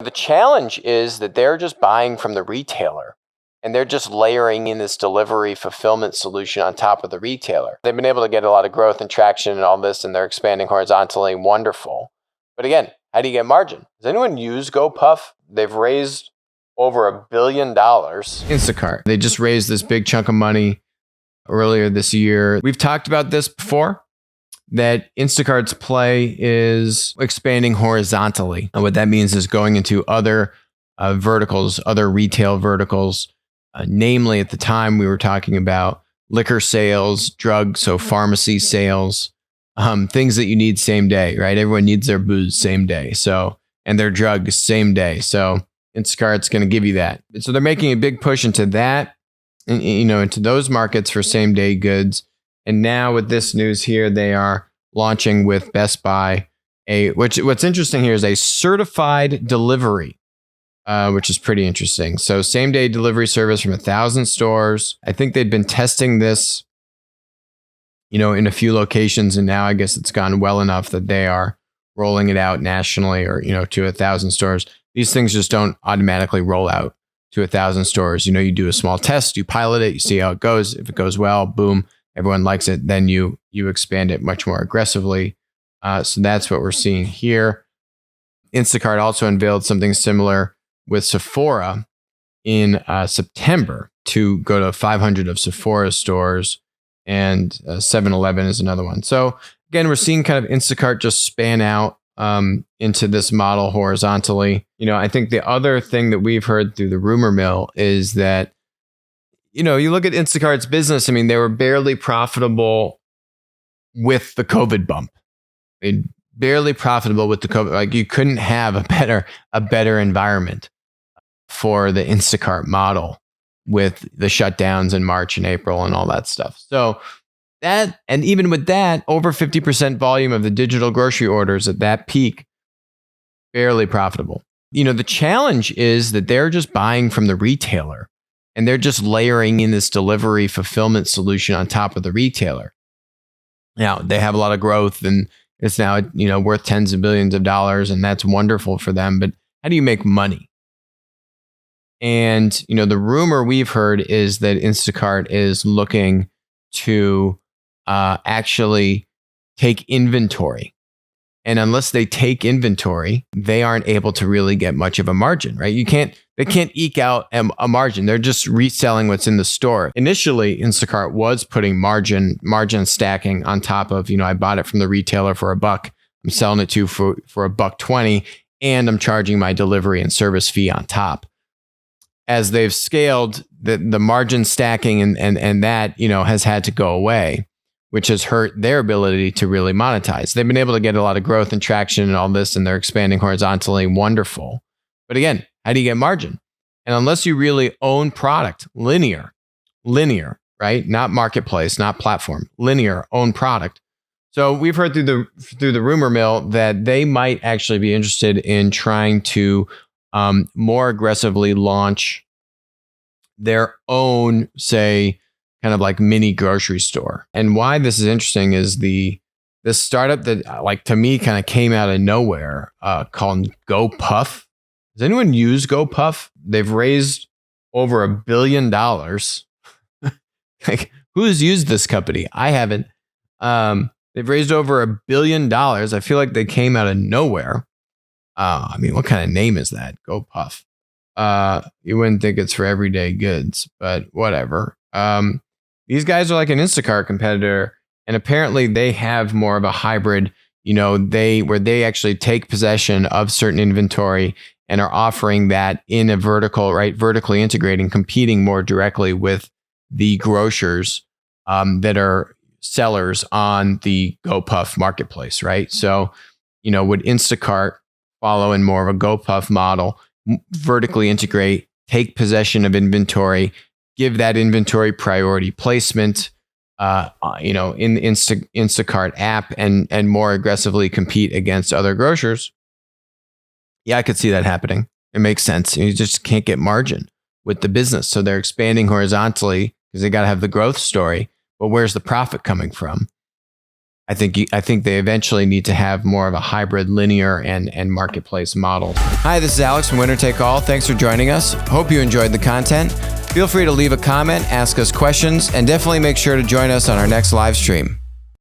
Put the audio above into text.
The challenge is that they're just buying from the retailer and they're just layering in this delivery fulfillment solution on top of the retailer. They've been able to get a lot of growth and traction and all this, and they're expanding horizontally. Wonderful. But again, how do you get margin? Does anyone use GoPuff? They've raised over $1 billion. Instacart. They just raised this big chunk of money earlier this year. We've talked about this before, that Instacart's play is expanding horizontally. And what that means is going into other verticals, other retail verticals. Namely, at the time, we were talking about liquor sales, drugs, so pharmacy sales, things that you need same day, right? Everyone needs their booze same day. So, and their drugs same day. So Instacart's going to give you that. So they're making a big push into that, and, into those markets for same day goods. And now with this news here, they are launching with Best Buy what's interesting here is a certified delivery, which is pretty interesting. So same day delivery service from 1,000 stores. I think they'd been testing this, in a few locations, and now I guess it's gone well enough that they are rolling it out nationally, or to 1,000 stores. These things just don't automatically roll out to 1,000 stores. You do a small test, you pilot it, you see how it goes. If it goes well, boom, everyone likes it. Then you expand it much more aggressively. So that's what we're seeing here. Instacart also unveiled something similar with Sephora in September to go to 500 of Sephora stores, and 7-Eleven is another one. So again, we're seeing kind of Instacart just span out into this model horizontally. I think the other thing that we've heard through the rumor mill is that, you look at Instacart's business. They were barely profitable with the COVID bump. Barely profitable with the COVID. Like, you couldn't have a better environment for the Instacart model with the shutdowns in March and April and all that stuff. So that, and even with that, over 50% volume of the digital grocery orders at that peak, barely profitable. The challenge is that they're just buying from the retailer and they're just layering in this delivery fulfillment solution on top of the retailer. Now, they have a lot of growth and it's now, worth tens of billions of dollars, and that's wonderful for them. But how do you make money? And, the rumor we've heard is that Instacart is looking to actually take inventory. And unless they take inventory, they aren't able to really get much of a margin, right? They can't eke out a margin. They're just reselling what's in the store. Initially, Instacart was putting margin stacking on top of, I bought it from the retailer for $1. I'm selling it to for $1.20, and I'm charging my delivery and service fee on top. As they've scaled, the margin stacking and that, has had to go away, which has hurt their ability to really monetize. They've been able to get a lot of growth and traction and all this, and they're expanding horizontally. Wonderful. But again, how do you get margin? And unless you really own product, linear, right? Not marketplace, not platform, linear, own product. So we've heard through the rumor mill that they might actually be interested in trying to more aggressively launch their own, say, kind of like mini grocery store. And why this is interesting is this startup that, like, to me kind of came out of nowhere, called GoPuff. Does anyone use GoPuff? They've raised over $1 billion. Like, who's used this company? I haven't. They've raised over $1 billion. I feel like they came out of nowhere. What kind of name is that? GoPuff. You wouldn't think it's for everyday goods, but whatever. These guys are like an Instacart competitor, and apparently they have more of a hybrid, where they actually take possession of certain inventory and are offering that in a vertical, right? Vertically integrating, competing more directly with the grocers that are sellers on the GoPuff marketplace, right? So, would Instacart follow in more of a GoPuff model, vertically integrate, take possession of inventory, give that inventory priority placement, in the Instacart app, and more aggressively compete against other grocers? Yeah, I could see that happening. It makes sense. You just can't get margin with the business. So they're expanding horizontally because they got to have the growth story. But where's the profit coming from? I think they eventually need to have more of a hybrid linear and marketplace model. Hi, this is Alex from Winner Take All. Thanks for joining us. Hope you enjoyed the content. Feel free to leave a comment, ask us questions, and definitely make sure to join us on our next live stream.